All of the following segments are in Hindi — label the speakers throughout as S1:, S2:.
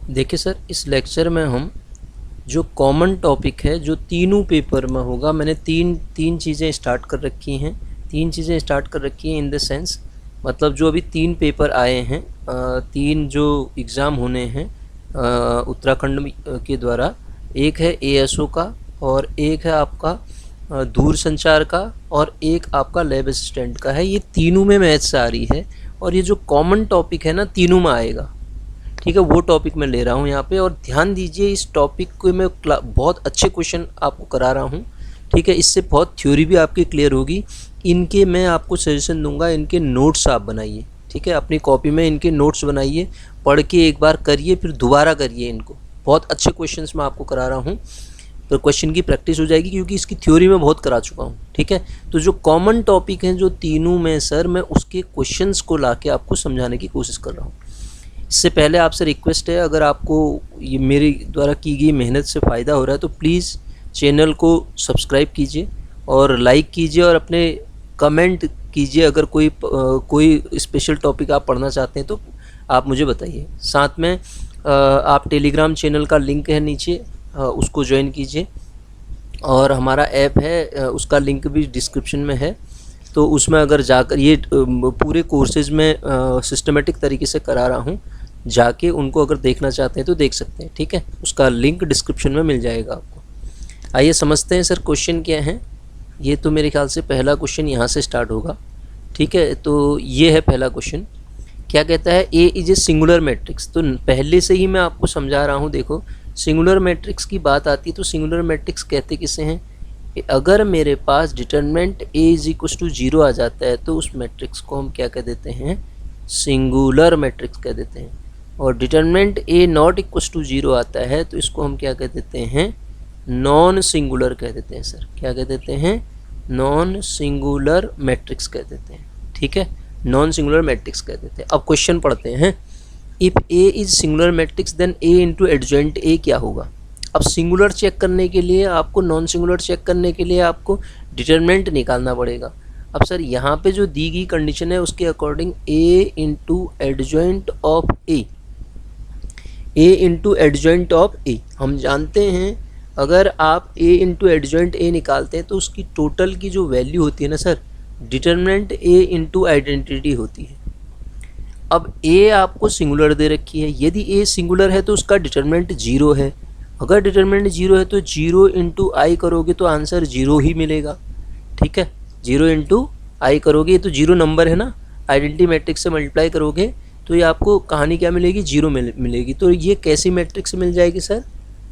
S1: देखिए सर, इस लेक्चर में हम जो कॉमन टॉपिक है जो तीनों पेपर में होगा, मैंने तीन चीज़ें स्टार्ट कर रखी हैं। तीन चीज़ें स्टार्ट कर रखी हैं इन द सेंस, मतलब जो अभी तीन पेपर आए हैं, तीन जो एग्ज़ाम होने हैं उत्तराखंड के द्वारा, एक है एएसओ का और एक है आपका दूर संचार का और एक आपका लैब असिस्टेंट का है। ये तीनों में मैथ्स आ रही है और ये जो कॉमन टॉपिक है ना, तीनों में आएगा। ठीक है, वो टॉपिक मैं ले रहा हूँ यहाँ पे, और ध्यान दीजिए इस टॉपिक को मैं बहुत अच्छे क्वेश्चन आपको करा रहा हूँ। ठीक है, इससे बहुत थ्योरी भी आपकी क्लियर होगी। इनके मैं आपको सजेशन दूंगा, इनके नोट्स आप बनाइए। ठीक है, अपनी कॉपी में इनके नोट्स बनाइए, पढ़ के एक बार करिए, फिर दोबारा करिए इनको। बहुत अच्छे क्वेश्चंस मैं आपको करा रहा हूँ, तो क्वेश्चन की प्रैक्टिस हो जाएगी, क्योंकि इसकी थ्योरी में बहुत करा चुका हूँ। ठीक है, तो जो कॉमन टॉपिक हैं जो तीनों में सर, मैं उसके क्वेश्चंस को लाके आपको समझाने की कोशिश कर रहा हूँ। इससे पहले आपसे रिक्वेस्ट है, अगर आपको ये मेरे द्वारा की गई मेहनत से फ़ायदा हो रहा है तो प्लीज़ चैनल को सब्सक्राइब कीजिए और लाइक कीजिए और अपने कमेंट कीजिए। अगर कोई स्पेशल टॉपिक आप पढ़ना चाहते हैं तो आप मुझे बताइए। साथ में आप टेलीग्राम चैनल का लिंक है नीचे, उसको ज्वाइन कीजिए, और हमारा ऐप है उसका लिंक भी डिस्क्रिप्शन में है। तो उसमें अगर जाकर, ये पूरे कोर्सेज में सिस्टमेटिक तरीके से करा रहा हूँ, जाके उनको अगर देखना चाहते हैं तो देख सकते हैं। ठीक है, उसका लिंक डिस्क्रिप्शन में मिल जाएगा आपको। आइए समझते हैं सर क्वेश्चन क्या है। ये तो मेरे ख्याल से पहला क्वेश्चन यहाँ से स्टार्ट होगा। ठीक है, तो ये है पहला क्वेश्चन। क्या कहता है, A is a singular matrix. तो पहले से ही मैं आपको समझा रहा हूँ। देखो, सिंगुलर मैट्रिक्स की बात आती है तो सिंगुलर मैट्रिक्स कहते किसे हैं? अगर मेरे पास determinant A is equal to 0 आ जाता है तो उस मैट्रिक्स को हम क्या कह देते हैं? सिंगुलर मैट्रिक्स कह देते हैं। और determinant A not equal to 0 आता है तो इसको हम क्या कह देते हैं? नॉन सिंगुलर कह देते हैं सर। क्या कह देते हैं? नॉन सिंगुलर मैट्रिक्स कह देते हैं। ठीक है, नॉन सिंगुलर मैट्रिक्स कह देते हैं। अब क्वेश्चन पढ़ते हैं। If A is singular matrix then A into adjoint A क्या होगा? अब सिंगुलर चेक करने के लिए आपको, नॉन सिंगुलर चेक करने के लिए आपको डिटरमिनेंट निकालना पड़ेगा। अब सर यहाँ पे जो दी गई कंडीशन है उसके according A into adjoint of A, A into adjoint of A, हम जानते हैं अगर आप ए इंटू एडजॉइंट ए निकालते हैं तो उसकी टोटल की जो वैल्यू होती है ना sir, determinant A into identity होती है। अब ए आपको सिंगुलर दे रखी है, यदि ए सिंगुलर है तो उसका डिटरमिनेंट 0 है। अगर डिटरमिनेंट 0 है तो 0 इंटू आई करोगे तो आंसर 0 ही मिलेगा। ठीक है, 0 इंटू आई करोगे, ये तो 0 नंबर है ना, आइडेंटिटी मैट्रिक्स से मल्टीप्लाई करोगे तो ये आपको कहानी क्या मिलेगी? 0 मिलेगी। तो ये कैसी मैट्रिक्स मिल जाएगी सर?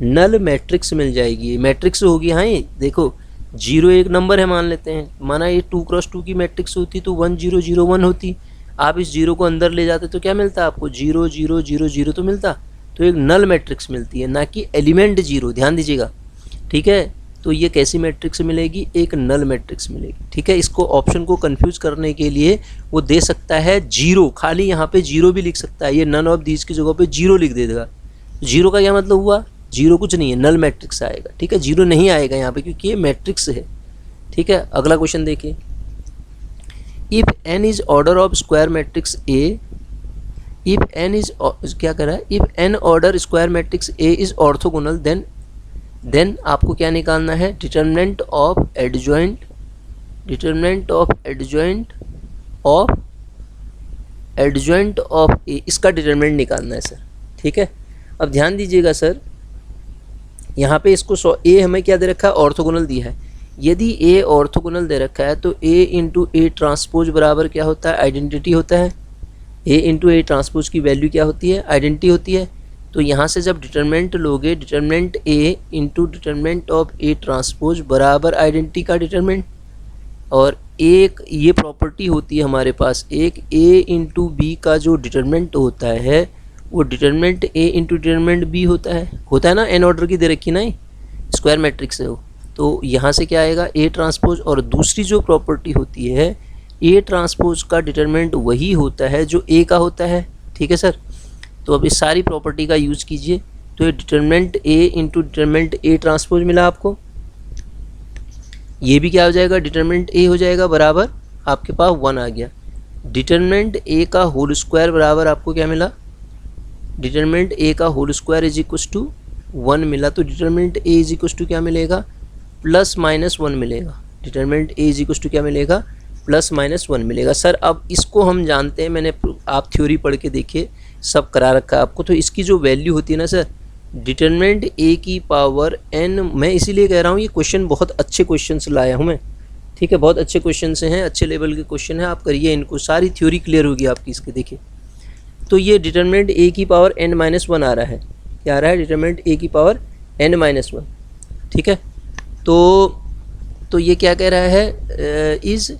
S1: नल मैट्रिक्स मिल जाएगी। मैट्रिक्स होगी, हाँ ये देखो 0 एक नंबर है मान लेते हैं, माना ये 2x2 की मैट्रिक्स होती तो 1 0 0 1 होती। आप इस 0 को अंदर ले जाते तो क्या मिलता आपको? 0 0 0 0 तो मिलता। तो एक नल मैट्रिक्स मिलती है, ना कि एलिमेंट 0, ध्यान दीजिएगा। ठीक है, तो ये कैसी मैट्रिक्स मिलेगी? एक नल मैट्रिक्स मिलेगी। ठीक है, इसको ऑप्शन को कंफ्यूज करने के लिए वो दे सकता है 0, खाली यहाँ पे 0 भी लिख सकता है। ये नन ऑफ दीज की जगह पे 0 लिख देगा। 0 का क्या मतलब हुआ? 0 कुछ नहीं है, नल मैट्रिक्स आएगा। ठीक है, 0 नहीं आएगा यहाँ पे क्योंकि ये मैट्रिक्स है। ठीक है, अगला क्वेश्चन देखिए। If n is order of square matrix A, if n is, क्या कर रहा है, if n order square matrix A is orthogonal then आपको क्या निकालना है? Determinant of adjoint, determinant of adjoint of adjoint of A, इसका डिटरमिनेंट निकालना है सर। ठीक है, अब ध्यान दीजिएगा सर, यहाँ पे इसको ए हमें क्या दे रखा है? ऑर्थोगोनल दिया है। यदि ए ऑर्थोगोनल दे रखा है तो ए इंटू ए ट्रांसपोज बराबर क्या होता है? आइडेंटिटी होता है। ए इंटू ए ट्रांसपोज की वैल्यू क्या होती है? आइडेंटिटी होती है। तो यहाँ से जब डिटरमिनेंट लोगे, determinant A into determinant of A transpose बराबर आइडेंटिटी का डिटरमिनेंट। और एक ये प्रॉपर्टी होती है हमारे पास, एक ए इंटू बी का जो डिटरमिनेंट होता है वो determinant A into determinant B होता है ना। एन ऑर्डर की दे रखी ना, स्क्वायर मैट्रिक्स है वो। तो यहाँ से क्या आएगा? A transpose. और दूसरी जो प्रॉपर्टी होती है, ए ट्रांसपोज का डिटरमिनेंट वही होता है जो ए का होता है। ठीक है सर, तो अब इस सारी प्रॉपर्टी का यूज़ कीजिए। तो ये determinant A into determinant A transpose मिला आपको। ये भी क्या हो जाएगा? डिटरमिनेंट ए हो जाएगा बराबर, आपके पास 1 आ गया। डिटरमिनेंट ए का होल स्क्वायर बराबर आपको क्या मिला? डिटरमिनेंट ए का whole square is equal to 1 मिला, तो determinant A is equal to क्या मिलेगा, +-1 मिलेगा। Determinant A is equal to क्या मिलेगा, +-1 मिलेगा। सर अब इसको हम जानते हैं, मैंने आप थ्योरी पढ़ के देखिए, सब करा रखा है आपको। तो इसकी जो वैल्यू होती है ना सर, डिटरमिनेंट ए की पावर n, मैं इसीलिए कह रहा हूँ ये क्वेश्चन बहुत अच्छे क्वेश्चन लाया हूँ मैं, ठीक है, बहुत अच्छे क्वेश्चन से हैं, अच्छे लेवल के क्वेश्चन हैं, आप करिए इनको, सारी थ्योरी क्लियर होगी आपकी इसके। देखिए तो ये डिटरमिनेंट ए की पावर n-1 आ रहा है, क्या आ रहा है, डिटरमिनेंट ए की पावर n-1, ठीक है। तो ये क्या कह रहा है, is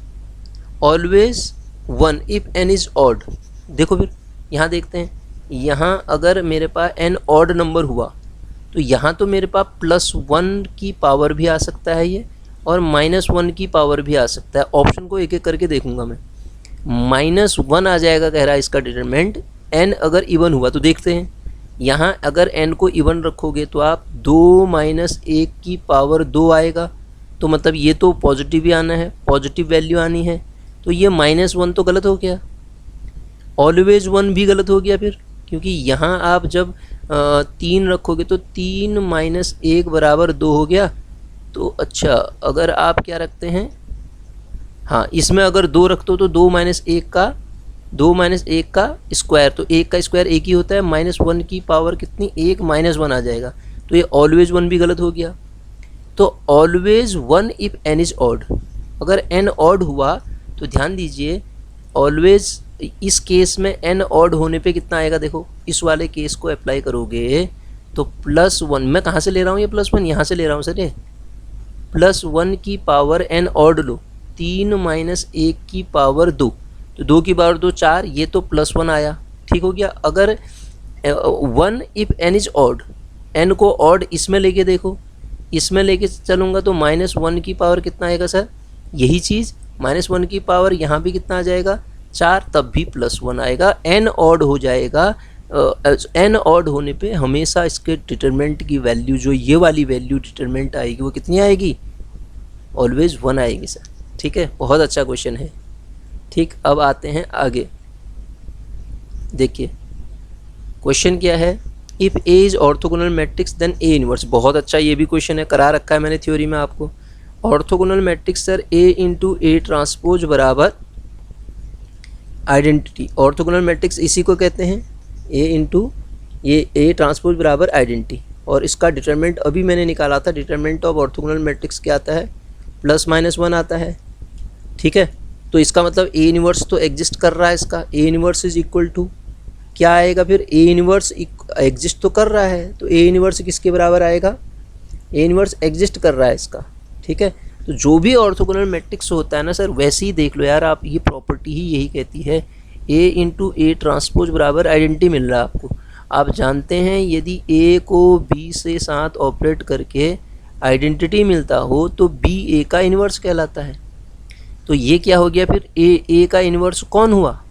S1: always 1 if n is odd. देखो फिर यहाँ देखते हैं, यहाँ अगर मेरे पास n ऑड नंबर हुआ तो यहाँ तो मेरे पास +1 की पावर भी आ सकता है ये, और -1 की पावर भी आ सकता है। ऑप्शन को एक एक करके देखूंगा मैं। -1 आ जाएगा कह रहा है इसका डिटरमिनेंट, n अगर इवन हुआ तो देखते हैं, यहाँ अगर n को इवन रखोगे तो आप 2 - 1 की पावर 2 आएगा, तो मतलब ये तो पॉजिटिव ही आना है, पॉजिटिव वैल्यू आनी है, तो ये -1 तो गलत हो गया, ऑलवेज 1 भी गलत हो गया फिर, क्योंकि यहाँ आप जब 3 रखोगे तो 3 - 1 बराबर 2 हो गया। तो अच्छा अगर आप क्या रखते हैं, हाँ इसमें अगर 2 रखते हो तो 2 - 1 का स्क्वायर, तो 1 का स्क्वायर 1 ही होता है, -1 की पावर कितनी, 1 -1 आ जाएगा, तो ये ऑलवेज 1 भी गलत हो गया। तो always 1 if n is odd, अगर n ऑड हुआ तो ध्यान दीजिए, ऑलवेज इस केस में n ऑड होने पे कितना आएगा, देखो इस वाले केस को अप्लाई करोगे तो +1, मैं कहाँ से ले रहा हूँ ये +1, यहाँ से ले रहा हूँ सर, ये +1 की पावर n ऑड लो, 3 - 1 की पावर 2, तो 2 की पावर 2 4, ये तो +1 आया, ठीक हो गया। अगर 1 if n is odd, n को ऑड इसमें लेके देखो, इसमें लेके चलूँगा तो -1 की पावर कितना आएगा सर, यही चीज़ -1 की पावर यहाँ भी कितना आ जाएगा, 4, तब भी +1 आएगा, n ऑड हो जाएगा। n ऑड होने पे हमेशा इसके डिटरमिनेंट की वैल्यू, जो ये वाली वैल्यू डिटरमिनेंट आएगी, वो कितनी आएगी, ऑलवेज 1 आएगी सर, ठीक है। बहुत अच्छा क्वेश्चन है, ठीक। अब आते हैं आगे, देखिए क्वेश्चन क्या है, if A is orthogonal matrix then A inverse. बहुत अच्छा, ये भी क्वेश्चन है, करा रखा है मैंने थ्योरी में आपको। Orthogonal matrix sir A × A transpose बराबर आइडेंटिटी। ऑर्थोगोनल मैट्रिक्स इसी को कहते हैं, A ट्रांसपोज बराबर आइडेंटिटी, और इसका डिटरमिनेंट अभी मैंने निकाला था, डिटरमिनेंट ऑफ ऑर्थोगोनल मैट्रिक्स क्या आता है, +-1 आता है, ठीक है। तो इसका मतलब A इनवर्स तो एग्जिस्ट कर रहा है, इसका A inverse is equal to क्या आएगा फिर, A इनवर्स एग्जिस्ट तो कर रहा है, तो A इनवर्स किसके बराबर आएगा, A इनवर्स एग्जिस्ट कर रहा है इसका, ठीक है। तो जो भी ऑर्थोगोनल मैट्रिक्स होता है ना सर, वैसे ही देख लो यार आप, ये प्रॉपर्टी ही यही कहती है, A × A ट्रांसपोज बराबर आइडेंटिटी मिल रहा है आपको। आप जानते हैं यदि A को B से साथ ऑपरेट करके आइडेंटिटी मिलता हो तो B A का इन्वर्स कहलाता है। तो ये क्या हो गया फिर, A का इन्वर्स कौन हुआ,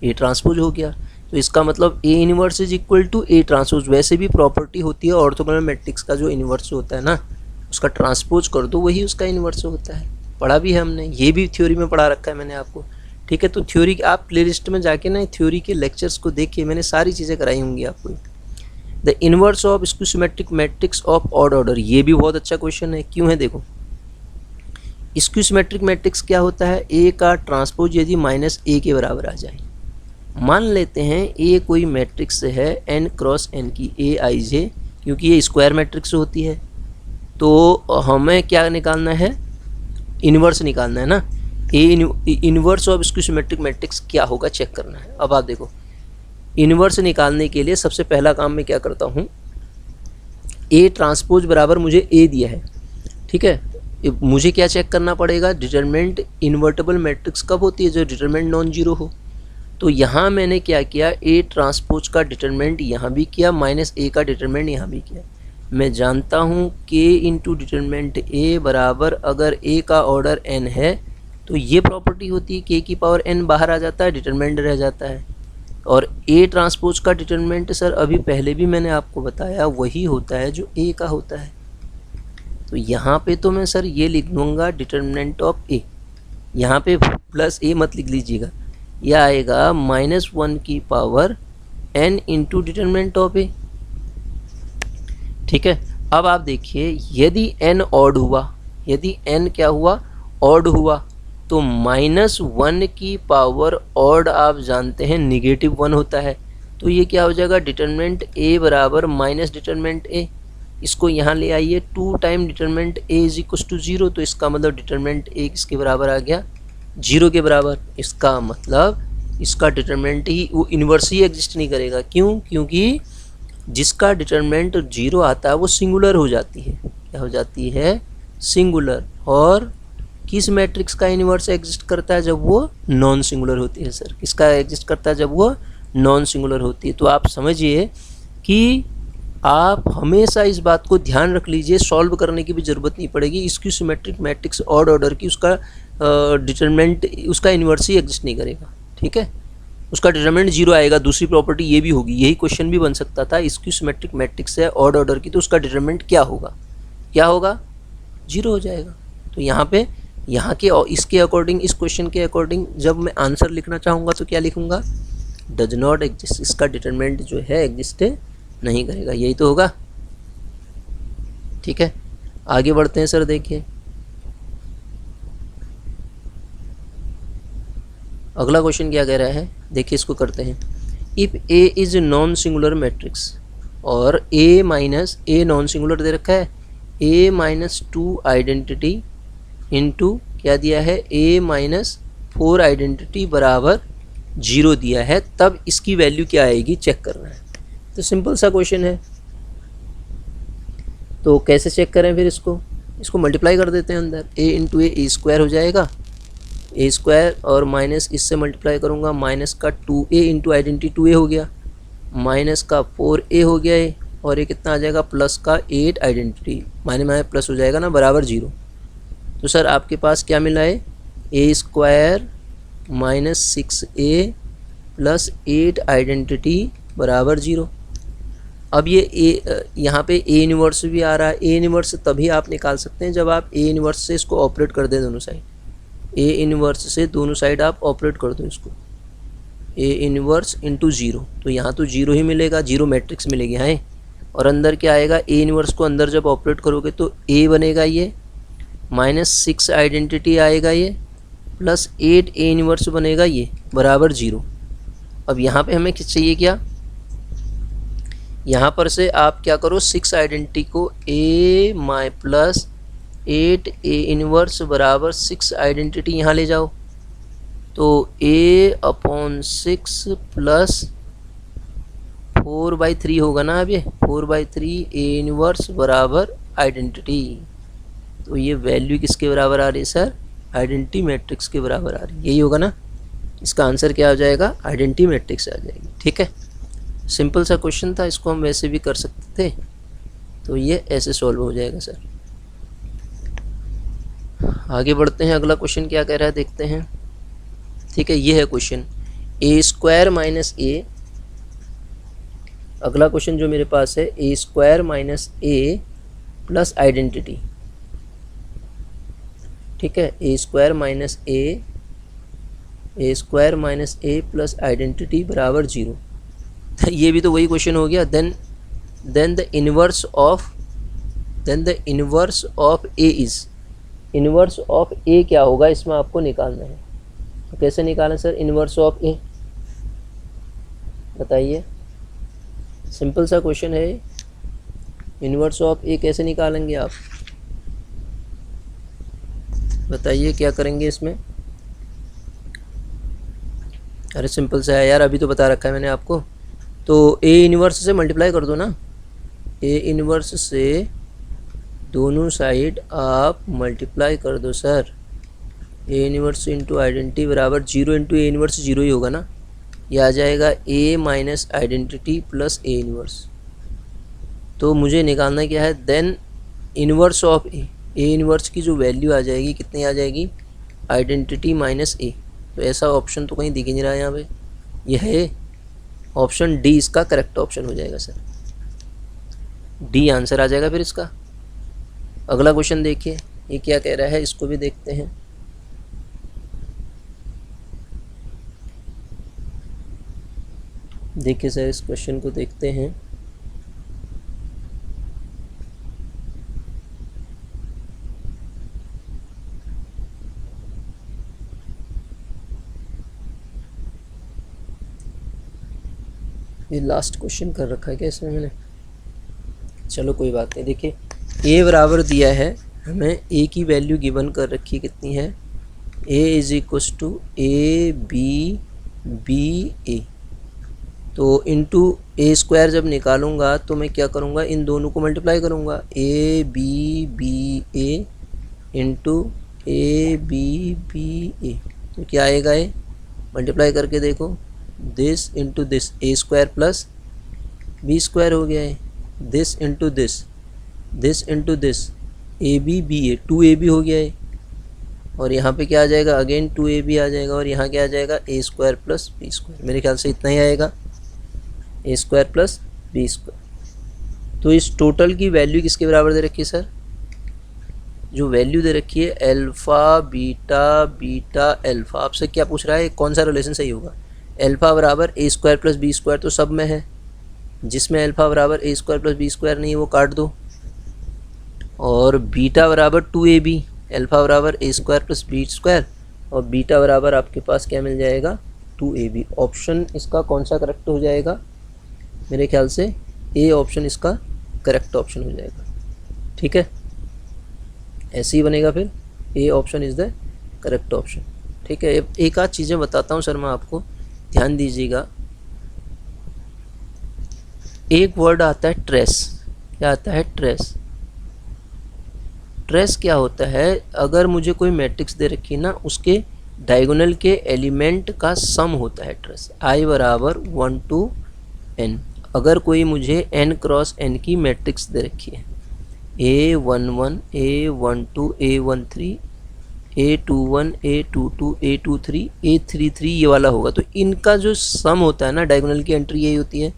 S1: A ट्रांसपोज हो गया। तो इसका मतलब A inverse is equal to A transpose. वैसे भी प्रॉपर्टी होती है ऑर्थोगोनल मैट्रिक्स का, जो इन्वर्स होता है ना, उसका ट्रांसपोज कर दो, वही उसका इन्वर्स होता है। पढ़ा भी है हमने, ये भी थ्योरी में पढ़ा रखा है मैंने आपको, ठीक है। तो थ्योरी आप प्लेलिस्ट में जाके ना थ्योरी के लेक्चर्स को देखिए, मैंने सारी चीज़ें कराई होंगी आपको। The inverse of skew symmetric matrix of odd order, ये भी बहुत अच्छा क्वेश्चन है, क्यों है देखो। स्क्यूसिमेट्रिक मैट्रिक्स क्या होता है, A का ट्रांसपोज यदि -A के बराबर आ जाए। मान लेते हैं A कोई मैट्रिक्स है n × n की, Aij, क्योंकि ये स्क्वायर मैट्रिक्स होती है, तो हमें क्या निकालना है, इन्वर्स निकालना है ना। इन्वर्स ऑफ स्क्यूसिमेट्रिक मैट्रिक्स क्या होगा चेक करना है। अब आप देखो, इन्वर्स निकालने के लिए सबसे पहला काम मैं क्या करता हूँ, A ट्रांसपोज बराबर मुझे A दिया है, ठीक है। मुझे क्या चेक करना पड़ेगा, डिटरमिनेंट इन्वर्टेबल मैट्रिक्स कब होती है, जो डिटरमिनेंट नॉन जीरो हो। तो यहाँ मैंने क्या किया, A ट्रांसपोज का डिटरमिनेंट यहाँ भी किया, -A का डिटरमिनेंट यहाँ भी किया। मैं जानता हूँ K × डिटरमिनेंट A बराबर, अगर A का ऑर्डर n है तो ये प्रॉपर्टी होती है, K की पावर n बाहर आ जाता है, डिटरमिनेंट रह जाता है। और A ट्रांसपोज का डिटरमिनेंट सर अभी पहले भी मैंने आपको बताया, वही होता है जो A का होता है। तो यहाँ पे तो मैं सर ये लिख दूँगा डिटरमिनेंट ऑफ A, यहाँ पे +A मत लिख लीजिएगा, यह आएगा -1 की power n into determinant of A. ठीक है, अब आप देखिए यदि n ऑड हुआ, यदि n क्या हुआ, ऑड हुआ, तो -1 की पावर ऑड आप जानते हैं -1 होता है। तो ये क्या हो जाएगा, डिटरमिनेंट a बराबर माइनस डिटरमिनेंट a। इसको यहाँ ले आइए, 2 time determinant a is equal to 0, तो इसका मतलब डिटरमिनेंट a किसके बराबर आ गया, 0 के बराबर। इसका मतलब इसका डिटरमिनेंट ही वो इन्वर्स ही एग्जिस्ट नहीं करेगा। क्यों, क्योंकि जिसका डिटरमिनेंट 0 आता है वो सिंगुलर हो जाती है। क्या हो जाती है, सिंगुलर। और किस मैट्रिक्स का इन्वर्स एग्जिस्ट करता है, जब वो नॉन सिंगुलर होती है। सर किसका एग्जिस्ट करता है, जब वो नॉन सिंगुलर होती है। तो आप समझिए कि आप हमेशा इस बात को ध्यान रख लीजिए, सॉल्व करने की भी ज़रूरत नहीं पड़ेगी। Skew symmetric matrix odd order की उसका डिटरमिनेंट, उसका इन्वर्स ही एग्जिस्ट नहीं करेगा। ठीक है, उसका डिटरमिनेंट 0 आएगा। दूसरी प्रॉपर्टी ये भी होगी, यही क्वेश्चन भी बन सकता था, स्क्यू सिमेट्रिक मैट्रिक्स है ऑड ऑर्डर की, तो उसका डिटरमिनेंट क्या होगा, क्या होगा, 0 हो जाएगा। तो यहाँ पे यहाँ के इसके अकॉर्डिंग, इस क्वेश्चन के अकॉर्डिंग जब मैं आंसर लिखना चाहूँगा तो क्या लिखूँगा, डज नॉट एग्जिस्ट। इसका डिटरमिनेंट जो है एग्जिस्ट नहीं करेगा, यही तो होगा। ठीक है, आगे बढ़ते हैं सर। देखिए अगला क्वेश्चन क्या कह रहा है, देखिए इसको करते हैं। If A is non singular matrix और ए माइनस ए नॉन सिंगुलर दे रखा है, ए माइनस 2 आइडेंटिटी इंटू क्या दिया है, ए माइनस 4 आइडेंटिटी बराबर 0 दिया है, तब इसकी वैल्यू क्या आएगी चेक करना है। तो सिंपल सा क्वेश्चन है, तो कैसे चेक करें फिर इसको मल्टीप्लाई कर देते हैं अंदर, a इंटू ए स्क्वायर हो जाएगा, ए स्क्वायर और माइनस इससे मल्टीप्लाई करूँगा, माइनस का 2a इंटू आइडेंटिटी 2a हो गया, माइनस का 4a हो गया है, और ये कितना आ जाएगा, प्लस का 8 आइडेंटिटी, माइनस प्लस हो जाएगा ना, बराबर 0। तो सर आपके पास क्या मिला है, A square minus 6a plus 8 identity बराबर 0। अब ये ए, यहाँ पे ए इन्वर्स भी आ रहा है। ए इन्वर्स तभी आप निकाल सकते हैं जब आप ए इन्वर्स से इसको ऑपरेट कर दें दोनों साइड, ए इन्वर्स से दोनों साइड आप ऑपरेट कर दो इसको, ए इन्वर्स इंटू 0, तो यहाँ तो 0 ही मिलेगा, 0 मैट्रिक्स मिलेगी हाँ। और अंदर क्या आएगा, ए इन्वर्स को अंदर जब ऑपरेट करोगे तो ए बनेगा ये, -6 आइडेंटिटी आएगा ये, प्लस 8 ए इन्वर्स बनेगा ये, बराबर 0। अब यहाँ पे हमें चाहिए क्या, यहाँ पर से आप क्या करो, 6 आइडेंटिटी को ए माई प्लस 8 ए इन्वर्स बराबर 6 आइडेंटिटी यहाँ ले जाओ, तो a/6 प्लस 4/3 होगा ना। अब ये 4/3 ए इन्वर्स बराबर आइडेंटिटी, तो ये वैल्यू किसके बराबर आ रही है सर, आइडेंटिटी मैट्रिक्स के बराबर आ रही है, यही होगा ना। इसका आंसर क्या हो जाएगा, आइडेंटिटी मैट्रिक्स आ जाएगी। ठीक है, सिंपल सा क्वेश्चन था, इसको हम वैसे भी कर सकते थे, तो ये ऐसे सॉल्व हो जाएगा सर। आगे बढ़ते हैं, अगला क्वेश्चन क्या कह रहा है देखते हैं। ठीक है, ये है question, A square minus A, अगला क्वेश्चन जो मेरे पास है, A square minus A plus identity. ठीक है, A square minus A square minus A plus identity बराबर 0। ये भी तो वही क्वेश्चन हो गया। Then the inverse of A is, inverse of A क्या होगा इसमें आपको निकालना है। तो कैसे निकालें सर इन्वर्स ऑफ ए, बताइए, सिंपल सा क्वेश्चन है। इन्वर्स ऑफ ए कैसे निकालेंगे आप, बताइए क्या करेंगे इसमें। अरे सिंपल सा है यार, अभी तो बता रखा है मैंने आपको। तो ए इन्वर्स से मल्टीप्लाई कर दो ना, ए इन्वर्स से दोनों साइड आप मल्टीप्लाई कर दो sir. A inverse into identity बराबर 0 इंटू ए इन्वर्स 0 ही होगा ना, ये आ जाएगा A minus identity plus A inverse. तो मुझे निकालना क्या है, then inverse of A inverse की जो वैल्यू आ जाएगी कितनी आ जाएगी, आइडेंटिटी माइनस ए। तो ऐसा ऑप्शन तो कहीं दिख ही नहीं रहा है यहाँ पे, यह है ऑप्शन डी इसका करेक्ट ऑप्शन हो जाएगा सर, डी आंसर आ जाएगा फिर इसका। अगला क्वेश्चन देखिए ये क्या कह रहा है, इसको भी देखते हैं। देखिए सर, इस क्वेश्चन को देखते हैं। ये लास्ट क्वेश्चन कर रखा है क्या इसमें मैंने? चलो कोई बात नहीं। देखिए ए बराबर दिया है हमें, ए की वैल्यू गिवन कर रखी है, कितनी है? A is equals to A B B A. तो इंटू ए स्क्वायर जब निकालूंगा तो मैं क्या करूँगा, इन दोनों को मल्टीप्लाई करूँगा, A B A into A B A. तो क्या आएगा, ये मल्टीप्लाई करके देखो, this into this, A square plus B square हो गया है, this into this into this, A B A, 2ab हो गया है। और यहाँ पे क्या आ जाएगा, अगेन 2ab आ जाएगा, और यहाँ क्या आ जाएगा, ए स्क्वायर प्लस बी स्क्वायर। मेरे ख्याल से इतना ही आएगा, ए स्क्वायर प्लस बी स्क्वायर। तो इस टोटल की वैल्यू किसके बराबर दे रखी है सर? जो वैल्यू दे रखी है अल्फ़ा बीटा बीटा अल्फ़ा। आपसे क्या पूछ रहा है, कौन सा रिलेशन सही होगा? अल्फ़ा बराबर ए स्क्वायर प्लस बी स्क्वायर तो सब में है, जिसमें अल्फ़ा बराबर ए स्क्वायर प्लस बी स्क्वायर नहीं है वो काट दो। और बीटा बराबर 2ab, अल्फ़ा बराबर ए स्क्वायर प्लस बी स्क्वायर, और बीटा बराबर आपके पास क्या मिल जाएगा, 2ab। ऑप्शन इसका कौन सा करेक्ट हो जाएगा? मेरे ख्याल से ए ऑप्शन इसका करेक्ट ऑप्शन हो जाएगा। ठीक है, ऐसे ही बनेगा फिर, A option is the correct option. ठीक है, एक आध चीज़ें बताता हूँ सर मैं आपको, ध्यान दीजिएगा। एक वर्ड आता है ट्रेस। क्या आता है? ट्रेस। ट्रेस क्या होता है, अगर मुझे कोई मैट्रिक्स दे रखी है ना, उसके डायगोनल के एलिमेंट का सम होता है ट्रेस। आई बराबर 1 to n। अगर कोई मुझे n क्रॉस n की मैट्रिक्स दे रखी है, A11 A12 A13 A21 A22 A23 A33, ये वाला होगा। तो इनका जो सम होता है ना, डायगोनल की एंट्री यही होती है,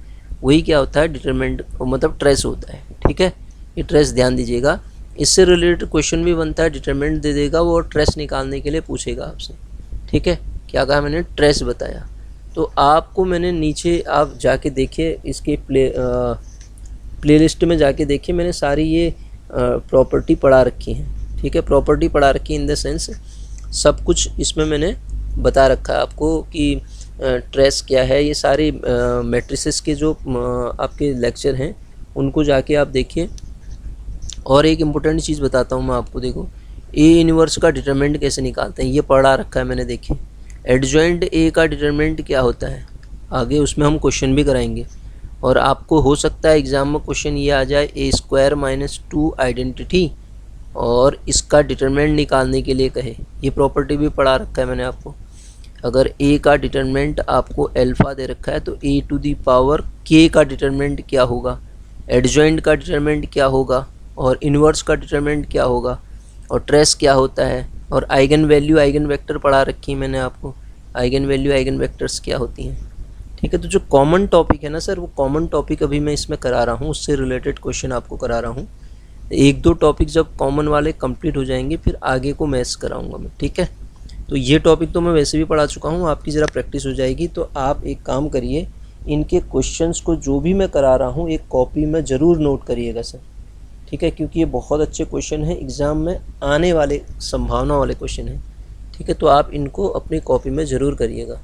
S1: वही क्या होता है, डिटरमिनेंट, मतलब ट्रेस होता है। ठीक है, ये ट्रेस ध्यान दीजिएगा। इससे रिलेटेड क्वेश्चन भी बनता है, डिटरमिनेंट दे देगा वो, ट्रेस निकालने के लिए पूछेगा आपसे। ठीक है, क्या कहा मैंने? ट्रेस बताया। तो आपको मैंने नीचे आप जाके देखिए, इसके प्लेलिस्ट में जाके देखिए, मैंने सारी ये प्रॉपर्टी पढ़ा रखी हैं। ठीक है, प्रॉपर्टी पढ़ा रखी इन द सेंस सब कुछ इसमें मैंने बता रखा है आपको कि ट्रेस क्या है। ये सारे मैट्रिसेस के जो आपके लेक्चर हैं उनको जाके आप देखिए। और एक इम्पोर्टेंट चीज़ बताता हूँ मैं आपको, देखो ए इनवर्स का डिटरमिनेंट कैसे निकालते हैं, ये पढ़ा रखा है मैंने। देखिए एडजॉइंट ए का डिटरमिनेंट क्या होता है, आगे उसमें हम क्वेश्चन भी कराएंगे। और आपको हो सकता है एग्ज़ाम में क्वेश्चन ये आ जाए, ए स्क्वायर माइनस 2 आइडेंटिटी, और इसका डिटरमिनेंट निकालने के लिए कहे। ये प्रॉपर्टी भी पढ़ा रखा है मैंने आपको। अगर ए का डिटरमिनेंट आपको अल्फ़ा दे रखा है तो ए टू दी पावर के का डिटरमिनेंट क्या होगा, एडजॉइंट का डिटरमिनेंट क्या होगा, और इन्वर्स का डिटरमिनेंट क्या होगा, और ट्रेस क्या होता है, और आइगन वैल्यू आइगन वेक्टर पढ़ा रखी है मैंने आपको, आइगन वैल्यू आइगन वेक्टर्स क्या होती हैं। ठीक है, तो जो कॉमन टॉपिक है ना सर, वो कॉमन टॉपिक अभी मैं इसमें करा रहा हूँ, उससे रिलेटेड क्वेश्चन आपको करा रहा हूँ। एक दो टॉपिक जब कॉमन वाले कंप्लीट हो जाएंगे फिर आगे को मैथ्स कराऊंगा मैं। ठीक है, तो ये टॉपिक तो मैं वैसे भी पढ़ा चुका हूँ, आपकी ज़रा प्रैक्टिस हो जाएगी। तो आप एक काम करिए, इनके क्वेश्चंस को जो भी मैं करा रहा हूँ एक कॉपी में ज़रूर नोट करिएगा सर। ठीक है, क्योंकि ये बहुत अच्छे क्वेश्चन हैं, एग्ज़ाम में आने वाले संभावना वाले क्वेश्चन हैं। ठीक है, तो आप इनको अपनी कॉपी में ज़रूर करिएगा।